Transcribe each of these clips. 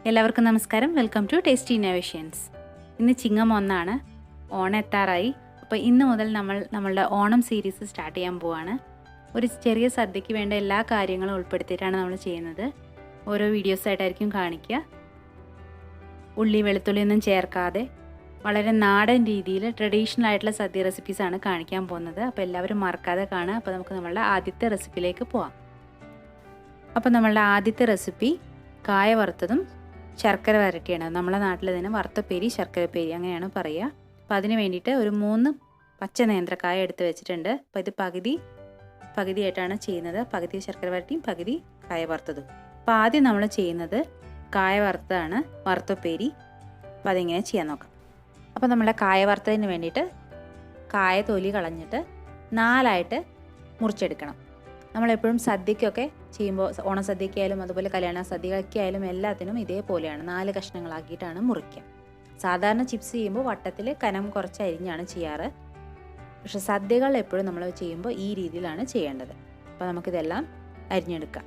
എല്ലാവർക്കും നമസ്കാരം. Welcome to tasty innovations. ഇന്ന് ചിങ്ങം 1 ഓണം എത്താറായി. അപ്പോൾ ഇന്ന് മുതൽ നമ്മളുടെ ഓണം സീരീസ് സ്റ്റാർട്ട് ചെയ്യാൻ പോവാണ്. ഒരു ചെറിയ സദ്യയ്ക്ക് വേണ്ട എല്ലാ കാര്യങ്ങളും ഉൾപ്പെടുത്തിയിട്ടാണ് നമ്മൾ ചെയ്യുന്നത്. ഓരോ വീഡിയോസായിട്ടായിരിക്കും കാണിക്കുക. ഉള്ളി വെളുത്തുള്ളി ഒന്നും ചേർക്കാതെ വളരെ നാടൻ രീതിയിൽ ട്രഡീഷണൽ ആയിട്ടുള്ള സദ്യ റെസിപ്പീസാണ് കാണിക്കാൻ പോകുന്നത്. അപ്പോൾ എല്ലാവരും മറക്കാതെ കാണുക. അപ്പോൾ നമുക്ക് നമ്മളുടെ ആദ്യത്തെ റെസിപ്പിയിലേക്ക് പോവാം. അപ്പോൾ നമ്മളുടെ ആദ്യത്തെ റെസിപ്പി കായ വറുത്തതും ശർക്കര വരട്ടിയാണ്. നമ്മളെ നാട്ടിൽ ഇതിന് വറുത്തപ്പേരി ശർക്കരപ്പേരി അങ്ങനെയാണ് പറയുക. അപ്പോൾ അതിന് വേണ്ടിയിട്ട് ഒരു 3 പച്ച നേന്ത്രക്കായ എടുത്ത് വെച്ചിട്ടുണ്ട്. അപ്പോൾ ഇത് പകുതിയായിട്ടാണ് ചെയ്യുന്നത്. പകുതി ശർക്കര വരട്ടിയും പകുതി കായ വറുത്തതും. അപ്പോൾ ആദ്യം നമ്മൾ ചെയ്യുന്നത് കായ വറുത്തതാണ്, വറുത്തപ്പേരി. അപ്പോൾ അതെങ്ങനെ ചെയ്യാൻ നോക്കാം. അപ്പോൾ നമ്മുടെ കായ വറുത്തതിന് വേണ്ടിയിട്ട് കായ തൊലി കളഞ്ഞിട്ട് 4 മുറിച്ചെടുക്കണം. നമ്മളെപ്പോഴും സദ്യക്കൊക്കെ ചെയ്യുമ്പോൾ ഓണസദ്യക്കായാലും അതുപോലെ കല്യാണ സദ്യക്കായാലും എല്ലാത്തിനും ഇതേപോലെയാണ് 4 കഷ്ണങ്ങളാക്കിയിട്ടാണ് മുറിക്കുക. സാധാരണ ചിപ്സ് ചെയ്യുമ്പോൾ വട്ടത്തിൽ കനം കുറച്ച് അരിഞ്ഞാണ് ചെയ്യാറ്. പക്ഷെ സദ്യകൾ എപ്പോഴും നമ്മൾ ചെയ്യുമ്പോൾ ഈ രീതിയിലാണ് ചെയ്യേണ്ടത്. അപ്പോൾ നമുക്കിതെല്ലാം അരിഞ്ഞെടുക്കാം.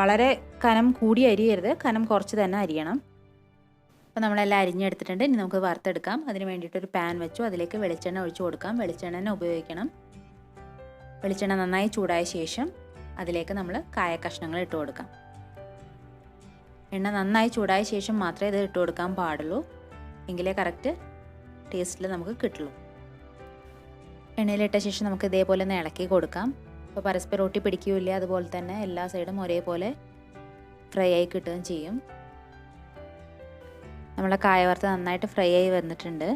വളരെ കനം കൂടി അരിയരുത്, കനം കുറച്ച് തന്നെ അരിയണം. അപ്പോൾ നമ്മളെല്ലാം അരിഞ്ഞെടുത്തിട്ടുണ്ട്. ഇനി നമുക്ക് വറുത്തെടുക്കാം. അതിന് വേണ്ടിയിട്ടൊരു പാൻ വെച്ചു. അതിലേക്ക് വെളിച്ചെണ്ണ ഒഴിച്ചു കൊടുക്കാം. വെളിച്ചെണ്ണ തന്നെ ഉപയോഗിക്കണം. വെളിച്ചെണ്ണ നന്നായി ചൂടായ ശേഷം അതിലേക്ക് നമ്മൾ കായ കഷ്ണങ്ങൾ ഇട്ട് കൊടുക്കാം. എണ്ണ നന്നായി ചൂടായ ശേഷം മാത്രമേ ഇത് ഇട്ട് കൊടുക്കാൻ പാടുള്ളൂ. എങ്കിലേ കറക്റ്റ് ടേസ്റ്റിൽ നമുക്ക് കിട്ടുള്ളൂ. എണ്ണയിലിട്ട ശേഷം നമുക്ക് ഇതേപോലെ ഒന്ന് ഇളക്കി കൊടുക്കാം. അപ്പോൾ പരസ്പരം ഒട്ടി പിടിക്കുകയില്ല. അതുപോലെ തന്നെ എല്ലാ സൈഡും ഒരേപോലെ ഫ്രൈ ആയി കിട്ടുകയും ചെയ്യും. നമ്മളെ കായ വറുത്ത് നന്നായിട്ട് ഫ്രൈ ആയി വന്നിട്ടുണ്ട്.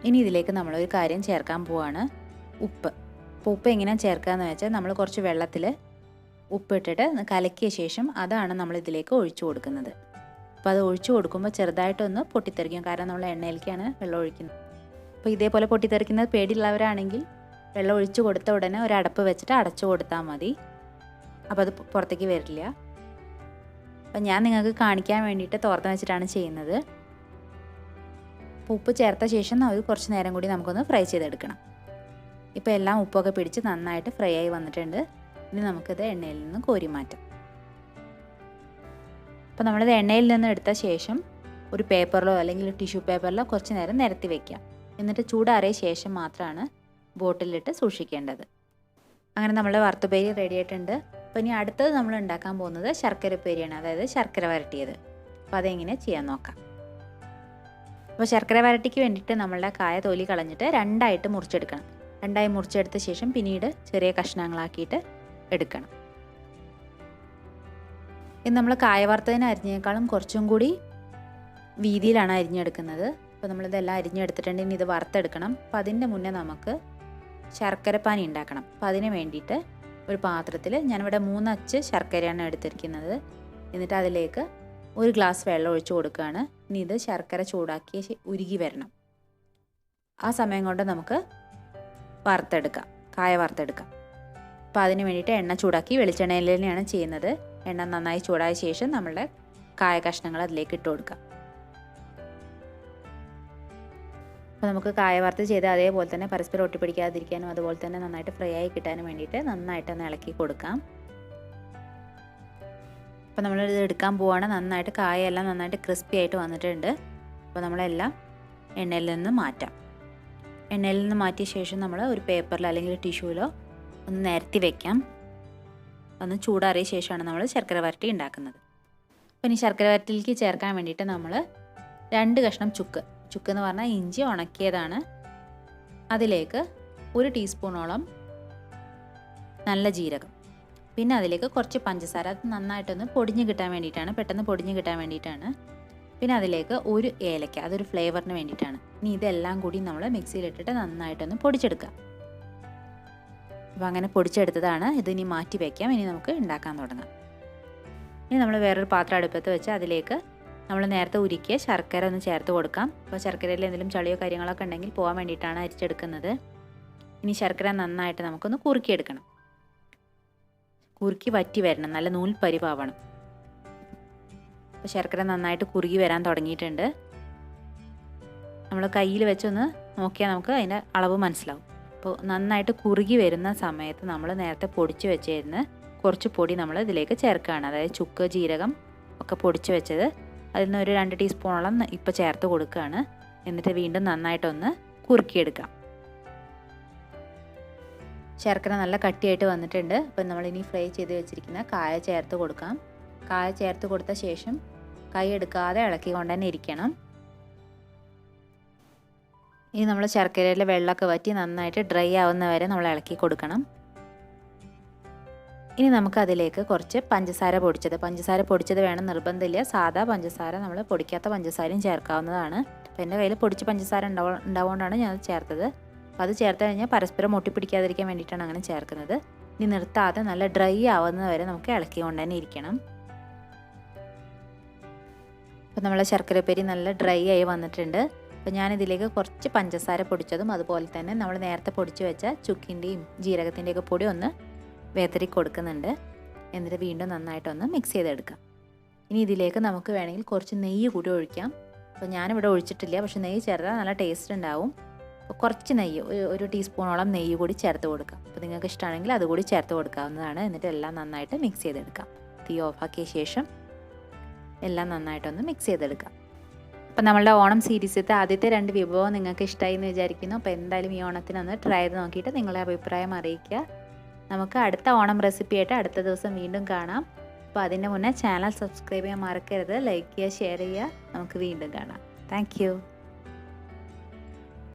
ഇനി ഇതിലേക്ക് നമ്മളൊരു കാര്യം ചേർക്കാൻ പോവാണ്, ഉപ്പ്. അപ്പോൾ ഉപ്പ് എങ്ങനെയാണ് ചേർക്കുകയെന്ന് വെച്ചാൽ നമ്മൾ കുറച്ച് വെള്ളത്തിൽ ഉപ്പിട്ടിട്ട് കലക്കിയ ശേഷം അതാണ് നമ്മൾ ഇതിലേക്ക് ഒഴിച്ചു കൊടുക്കുന്നത്. അപ്പോൾ അത് ഒഴിച്ചു കൊടുക്കുമ്പോൾ ചെറുതായിട്ടൊന്ന് പൊട്ടിത്തെറിക്കും. കാരണം നമ്മൾ എണ്ണയിലേക്കാണ് വെള്ളം ഒഴിക്കുന്നത്. അപ്പോൾ ഇതേപോലെ പൊട്ടിത്തെറിക്കുന്നത് പേടിയുള്ളവരാണെങ്കിൽ വെള്ളം ഒഴിച്ചു കൊടുത്ത ഉടനെ ഒരു അടപ്പ് വെച്ചിട്ട് അടച്ചു കൊടുത്താൽ മതി. അപ്പോൾ അത് പുറത്തേക്ക് വരില്ല. അപ്പം ഞാൻ നിങ്ങൾക്ക് കാണിക്കാൻ വേണ്ടിയിട്ട് തോർത്ത് വെച്ചിട്ടാണ് ചെയ്യുന്നത്. അപ്പോൾ ഉപ്പ് ചേർത്ത ശേഷം അത് കുറച്ച് നേരം കൂടി നമുക്കൊന്ന് ഫ്രൈ ചെയ്തെടുക്കണം. ഇപ്പോൾ എല്ലാം ഉപ്പൊക്കെ പിടിച്ച് നന്നായിട്ട് ഫ്രൈ ആയി വന്നിട്ടുണ്ട്. ഇനി നമുക്കിത് എണ്ണയിൽ നിന്ന് കോരി മാറ്റാം. അപ്പോൾ നമ്മളിത് എണ്ണയിൽ നിന്ന് എടുത്ത ശേഷം ഒരു പേപ്പറിലോ അല്ലെങ്കിൽ ടിഷ്യൂ പേപ്പറിലോ കുറച്ച് നേരം നിരത്തി വയ്ക്കാം. എന്നിട്ട് ചൂടാറിയ ശേഷം മാത്രമാണ് ബോട്ടിലിട്ട് സൂക്ഷിക്കേണ്ടത്. അങ്ങനെ നമ്മുടെ വറുത്തുപേരി റെഡി ആയിട്ടുണ്ട്. അപ്പോൾ ഇനി അടുത്തത് നമ്മൾ ഉണ്ടാക്കാൻ പോകുന്നത് ശർക്കരപ്പേരിയാണ്, അതായത് ശർക്കര വരട്ടിയത്. അപ്പോൾ അതെങ്ങനെ ചെയ്യാൻ നോക്കാം. അപ്പോൾ ശർക്കര വരട്ടിക്ക് വേണ്ടിയിട്ട് നമ്മളുടെ കായ തൊലി കളഞ്ഞിട്ട് 2 മുറിച്ചെടുക്കണം. 2 മുറിച്ചെടുത്ത ശേഷം പിന്നീട് ചെറിയ കഷ്ണങ്ങളാക്കിയിട്ട് എടുക്കണം. ഇത് നമ്മൾ കായ വറുത്തതിന് അരിഞ്ഞേക്കാളും കുറച്ചും കൂടി വീതിയിലാണ് അരിഞ്ഞെടുക്കുന്നത്. അപ്പോൾ നമ്മളിതെല്ലാം അരിഞ്ഞെടുത്തിട്ടുണ്ട്. ഇനി ഇത് വറുത്തെടുക്കണം. അപ്പോൾ അതിൻ്റെ മുന്നേ നമുക്ക് ശർക്കരപ്പാനി ഉണ്ടാക്കണം. അപ്പോൾ അതിന് വേണ്ടിയിട്ട് ഒരു പാത്രത്തിൽ ഞാനിവിടെ 3 അച്ച് ശർക്കരയാണ് എടുത്തിരിക്കുന്നത്. എന്നിട്ട് അതിലേക്ക് 1 ഗ്ലാസ് വെള്ളം ഒഴിച്ചു കൊടുക്കുകയാണ്. ഇനി ഇത് ശർക്കര ചൂടാക്കി ഉരുകി വരണം. ആ സമയം കൊണ്ട് നമുക്ക് വറുത്തെടുക്കാം, കായ വറുത്തെടുക്കാം. അപ്പോൾ അതിന് വേണ്ടിയിട്ട് എണ്ണ ചൂടാക്കി വെളിച്ചെണ്ണയിൽ തന്നെയാണ് ചെയ്യുന്നത്. എണ്ണ നന്നായി ചൂടായ ശേഷം നമ്മളുടെ കായ കഷ്ണങ്ങൾ അതിലേക്ക് ഇട്ട് കൊടുക്കാം. അപ്പോൾ നമുക്ക് കായ വറുത്ത് ചെയ്ത് അതേപോലെ തന്നെ പരസ്പരം ഒട്ടിപ്പിടിക്കാതിരിക്കാനും അതുപോലെ തന്നെ നന്നായിട്ട് ഫ്രൈ ആയി കിട്ടാനും വേണ്ടിയിട്ട് നന്നായിട്ടൊന്ന് ഇളക്കി കൊടുക്കാം. അപ്പോൾ നമ്മളിത് എടുക്കാൻ പോവുകയാണ്. നന്നായിട്ട് കായെല്ലാം നന്നായിട്ട് ക്രിസ്പി ആയിട്ട് വന്നിട്ടുണ്ട്. അപ്പോൾ നമ്മളെല്ലാം എണ്ണയിൽ നിന്ന് മാറ്റാം. എണ്ണയിൽ നിന്ന് മാറ്റിയ ശേഷം നമ്മൾ ഒരു പേപ്പറിലോ അല്ലെങ്കിൽ ടിഷ്യൂവിലോ ഒന്ന് നിരത്തി വയ്ക്കാം. ഒന്ന് ചൂടാറിയ ശേഷമാണ് നമ്മൾ ശർക്കര വരട്ടി ഉണ്ടാക്കുന്നത്. അപ്പോൾ ഇനി ശർക്കര വരട്ടിയിലേക്ക് ചേർക്കാൻ വേണ്ടിയിട്ട് നമ്മൾ 2 കഷ്ണം ചുക്ക് എന്ന് പറഞ്ഞാൽ ഇഞ്ചി ഉണക്കിയതാണ്. അതിലേക്ക് 1 ടീസ്പൂണോളം നല്ല ജീരകം, പിന്നെ അതിലേക്ക് കുറച്ച് പഞ്ചസാര. അത് നന്നായിട്ടൊന്ന് പൊടിഞ്ഞ് കിട്ടാൻ വേണ്ടിയിട്ടാണ്, പെട്ടെന്ന് പൊടിഞ്ഞ് കിട്ടാൻ വേണ്ടിയിട്ടാണ്. പിന്നെ അതിലേക്ക് 1 ഏലക്ക, അതൊരു ഫ്ലേവറിന് വേണ്ടിയിട്ടാണ്. ഇനി ഇതെല്ലാം കൂടി നമ്മൾ മിക്സിയിലിട്ടിട്ട് നന്നായിട്ടൊന്ന് പൊടിച്ചെടുക്കുക. അപ്പോൾ അങ്ങനെ പൊടിച്ചെടുത്തതാണ്. ഇതിനി മാറ്റി വയ്ക്കാം. ഇനി നമുക്ക് ഉണ്ടാക്കാൻ തുടങ്ങാം. ഇനി നമ്മൾ വേറൊരു പാത്രം അടുപ്പത്ത് വെച്ച് അതിലേക്ക് നമ്മൾ നേരത്തെ ഉരുക്കിയ ശർക്കര ഒന്ന് ചേർത്ത് കൊടുക്കാം. അപ്പോൾ ശർക്കരയിൽ എന്തെങ്കിലും ചളിയോ കാര്യങ്ങളൊക്കെ ഉണ്ടെങ്കിൽ പോകാൻ വേണ്ടിയിട്ടാണ് അരിച്ചെടുക്കുന്നത്. ഇനി ശർക്കര നന്നായിട്ട് നമുക്കൊന്ന് കുറുക്കിയെടുക്കണം. കുറുക്കി വറ്റി വരണം, നല്ല നൂൽ പരിവാവണം. അപ്പോൾ ശർക്കര നന്നായിട്ട് കുറുകി വരാൻ തുടങ്ങിയിട്ടുണ്ട്. നമ്മൾ കയ്യിൽ വെച്ചൊന്ന് നോക്കിയാൽ നമുക്ക് അതിൻ്റെ അളവ് മനസ്സിലാവും. അപ്പോൾ നന്നായിട്ട് കുറുകി വരുന്ന സമയത്ത് നമ്മൾ നേരത്തെ പൊടിച്ച് വെച്ചിരുന്ന കുറച്ച് പൊടി നമ്മൾ ഇതിലേക്ക് ചേർക്കുകയാണ്. അതായത് ചുക്ക് ജീരകം ഒക്കെ പൊടിച്ച് വെച്ചത് അതിൽ നിന്ന് ഒരു 2 ടീസ്പൂണോളം ഇപ്പോൾ ചേർത്ത് കൊടുക്കുകയാണ്. എന്നിട്ട് വീണ്ടും നന്നായിട്ടൊന്ന് കുറുക്കിയെടുക്കാം. ശർക്കര നല്ല കട്ടിയായിട്ട് വന്നിട്ടുണ്ട്. അപ്പോൾ നമ്മളിനി ഫ്രൈ ചെയ്ത് വെച്ചിരിക്കുന്ന കായ ചേർത്ത് കൊടുക്കാം. കായ ചേർത്ത് കൊടുത്ത ശേഷം കൈ എടുക്കാതെ ഇളക്കിക്കൊണ്ട് തന്നെ ഇരിക്കണം. ഇനി നമ്മൾ ശർക്കരയിലെ വെള്ളമൊക്കെ വറ്റി നന്നായിട്ട് ഡ്രൈ ആവുന്ന വരെ നമ്മൾ ഇളക്കി കൊടുക്കണം. ഇനി നമുക്കതിലേക്ക് കുറച്ച് പഞ്ചസാര പൊടിച്ചത് വേണം നിർബന്ധമില്ല. സാധാ പഞ്ചസാര, നമ്മൾ പൊടിക്കാത്ത പഞ്ചസാരയും ചേർക്കാവുന്നതാണ്. അപ്പോൾ എൻ്റെ കയ്യിൽ പൊടിച്ച പഞ്ചസാര ഉണ്ടാവുകൊണ്ടാണ് ഞാൻ ചേർത്തത്. അപ്പോൾ അത് ചേർത്ത് കഴിഞ്ഞാൽ പരസ്പരം ഒട്ടിപ്പിടിക്കാതിരിക്കാൻ വേണ്ടിയിട്ടാണ് അങ്ങനെ ചേർക്കുന്നത്. ഇനി നിർത്താതെ നല്ല ഡ്രൈ ആവുന്നത് വരെ നമുക്ക് ഇളക്കിക്കൊണ്ട് തന്നെ ഇരിക്കണം. അപ്പോൾ നമ്മളെ ശർക്കരപ്പേരി നല്ല ഡ്രൈ ആയി വന്നിട്ടുണ്ട്. അപ്പോൾ ഞാനിതിലേക്ക് കുറച്ച് പഞ്ചസാര പൊടിച്ചതും അതുപോലെ തന്നെ നമ്മൾ നേരത്തെ പൊടിച്ച് വെച്ച ചുക്കിൻ്റെയും ജീരകത്തിൻ്റെയൊക്കെ പൊടി ഒന്ന് വേതറി കൊടുക്കുന്നുണ്ട്. എന്നിട്ട് വീണ്ടും നന്നായിട്ടൊന്ന് മിക്സ് ചെയ്തെടുക്കാം. ഇനി ഇതിലേക്ക് നമുക്ക് വേണമെങ്കിൽ കുറച്ച് നെയ്യ് കൂടി ഒഴിക്കാം. അപ്പോൾ ഞാനിവിടെ ഒഴിച്ചിട്ടില്ല, പക്ഷേ നെയ്യ് ചേർത്താൽ നല്ല ടേസ്റ്റ് ഉണ്ടാവും. അപ്പോൾ കുറച്ച് നെയ്യ്, ഒരു ടീസ്പൂണോളം നെയ്യ് കൂടി ചേർത്ത് കൊടുക്കാം. അപ്പോൾ നിങ്ങൾക്ക് ഇഷ്ടമാണെങ്കിൽ അതുകൂടി ചേർത്ത് കൊടുക്കാവുന്നതാണ്. എന്നിട്ട് എല്ലാം നന്നായിട്ട് മിക്സ് ചെയ്തെടുക്കാം. തീ ഓഫാക്കിയ ശേഷം എല്ലാം നന്നായിട്ടൊന്ന് മിക്സ് ചെയ്തെടുക്കാം. അപ്പോൾ നമ്മളുടെ ഓണം സീരീസിലത്തെ ആദ്യത്തെ 2 വിഭവം നിങ്ങൾക്ക് ഇഷ്ടമായി എന്ന് വിചാരിക്കുന്നു. അപ്പോൾ എന്തായാലും ഈ ഓണത്തിനൊന്ന് ട്രൈ ചെയ്ത് നോക്കിയിട്ട് നിങ്ങളുടെ അഭിപ്രായം അറിയിക്കുക. നമുക്ക് അടുത്ത ഓണം റെസിപ്പിയായിട്ട് അടുത്ത ദിവസം വീണ്ടും കാണാം. അപ്പോൾ അതിൻ്റെ മുന്നേ ചാനൽ സബ്സ്ക്രൈബ് ചെയ്യാൻ മറക്കരുത്. ലൈക്ക് ചെയ്യുക, ഷെയർ ചെയ്യുക. നമുക്ക് വീണ്ടും കാണാം. താങ്ക്